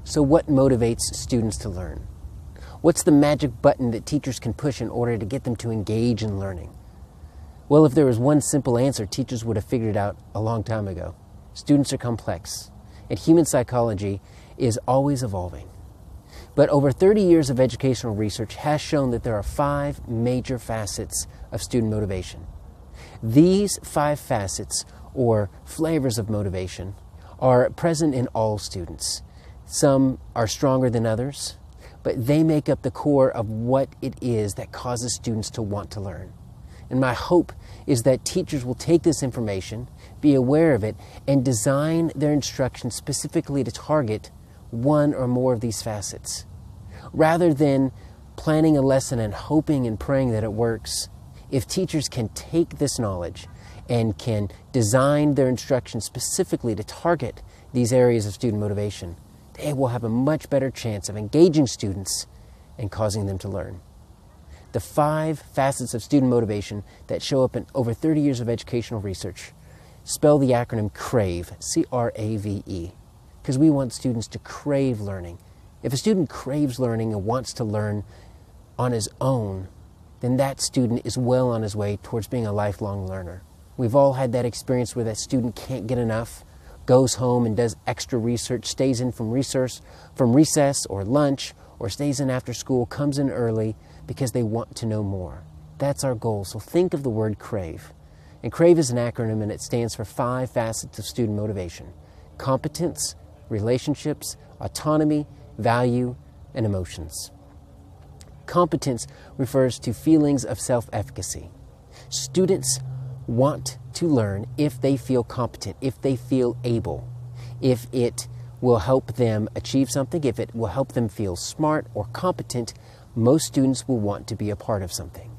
So what motivates students to learn? What's the magic button that teachers can push in order to get them to engage in learning? Well, if there was one simple answer, teachers would have figured it out a long time ago. Students are complex, and human psychology is always evolving. But over 30 years of educational research has shown that there are 5 major facets of student motivation. These 5 facets, or flavors of motivation, are present in all students. Some are stronger than others, but they make up the core of what it is that causes students to want to learn. And my hope is that teachers will take this information, be aware of it, and design their instruction specifically to target one or more of these facets. Rather than planning a lesson and hoping and praying that it works, if teachers can take this knowledge and can design their instruction specifically to target these areas of student motivation, they will have a much better chance of engaging students and causing them to learn. The 5 facets of student motivation that show up in over 30 years of educational research spell the acronym CRAVE, C-R-A-V-E, because we want students to crave learning. If a student craves learning and wants to learn on his own, then that student is well on his way towards being a lifelong learner. We've all had that experience where that student can't get enough, goes home and does extra research, stays in from recess or lunch, or stays in after school, comes in early because they want to know more. That's our goal. So think of the word CRAVE. And CRAVE is an acronym, and it stands for 5 facets of student motivation: competence, relationships, autonomy, value, and emotions. Competence refers to feelings of self-efficacy. Students want to learn if they feel competent, if they feel able, if it will help them achieve something, if it will help them feel smart or competent. Most students will want to be a part of something.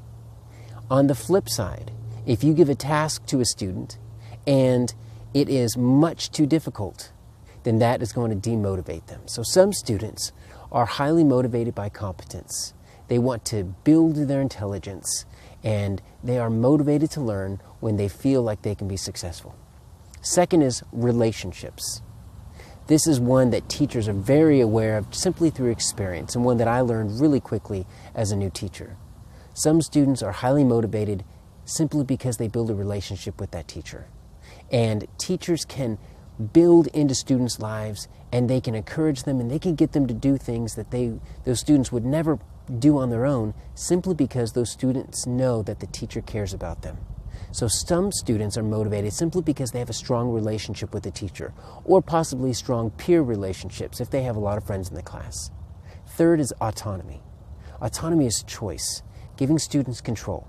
On the flip side, if you give a task to a student and it is much too difficult, then that is going to demotivate them. So some students are highly motivated by competence. They want to build their intelligence, and they are motivated to learn when they feel like they can be successful. Second is relationships. This is one that teachers are very aware of simply through experience, and one that I learned really quickly as a new teacher. Some students are highly motivated simply because they build a relationship with that teacher. And teachers can build into students' lives, and they can encourage them, and they can get them to do things that those students would never do on their own, simply because those students know that the teacher cares about them. So some students are motivated simply because they have a strong relationship with the teacher, or possibly strong peer relationships if they have a lot of friends in the class. Third is autonomy. Autonomy is choice, giving students control.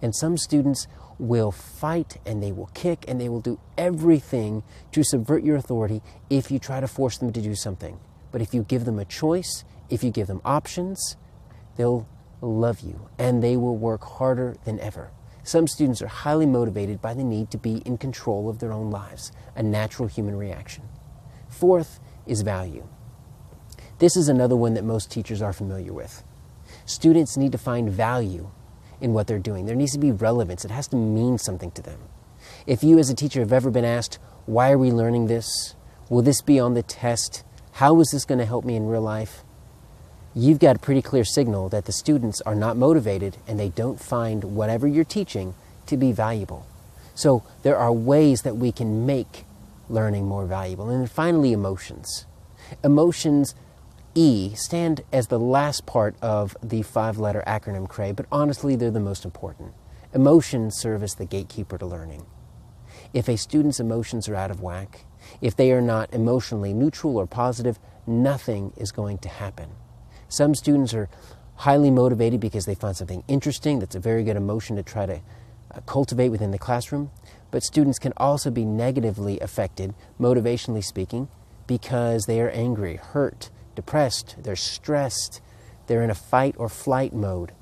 And some students will fight, and they will kick, and they will do everything to subvert your authority if you try to force them to do something. But if you give them a choice, if you give them options, they'll love you, and they will work harder than ever. Some students are highly motivated by the need to be in control of their own lives, a natural human reaction. Fourth is value. This is another one that most teachers are familiar with. Students need to find value in what they're doing. There needs to be relevance. It has to mean something to them. If you as a teacher have ever been asked, why are we learning this? Will this be on the test? How is this going to help me in real life? You've got a pretty clear signal that the students are not motivated, and they don't find whatever you're teaching to be valuable. So there are ways that we can make learning more valuable. And then finally, emotions. Emotions, E, stand as the last part of the 5-letter acronym CRAVE, but honestly, they're the most important. Emotions serve as the gatekeeper to learning. If a student's emotions are out of whack, if they are not emotionally neutral or positive, nothing is going to happen. Some students are highly motivated because they find something interesting. That's a very good emotion to try to cultivate within the classroom. But students can also be negatively affected, motivationally speaking, because they are angry, hurt, depressed, they're stressed, they're in a fight or flight mode.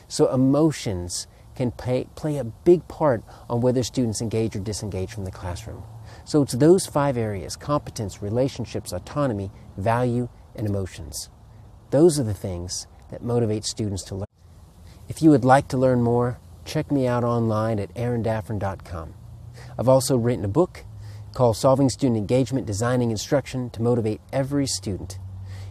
So emotions can play a big part on whether students engage or disengage from the classroom. So it's those 5 areas: competence, relationships, autonomy, value, and emotions. Those are the things that motivate students to learn. If you would like to learn more, check me out online at aarondaffern.com. I've also written a book called Solving Student Engagement, Designing Instruction to Motivate Every Student.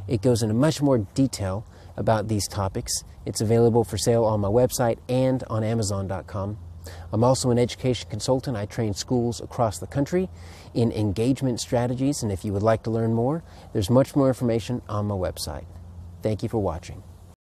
It goes into much more detail about these topics. It's available for sale on my website and on Amazon.com. I'm also an education consultant. I train schools across the country in engagement strategies, and if you would like to learn more, there's much more information on my website. Thank you for watching.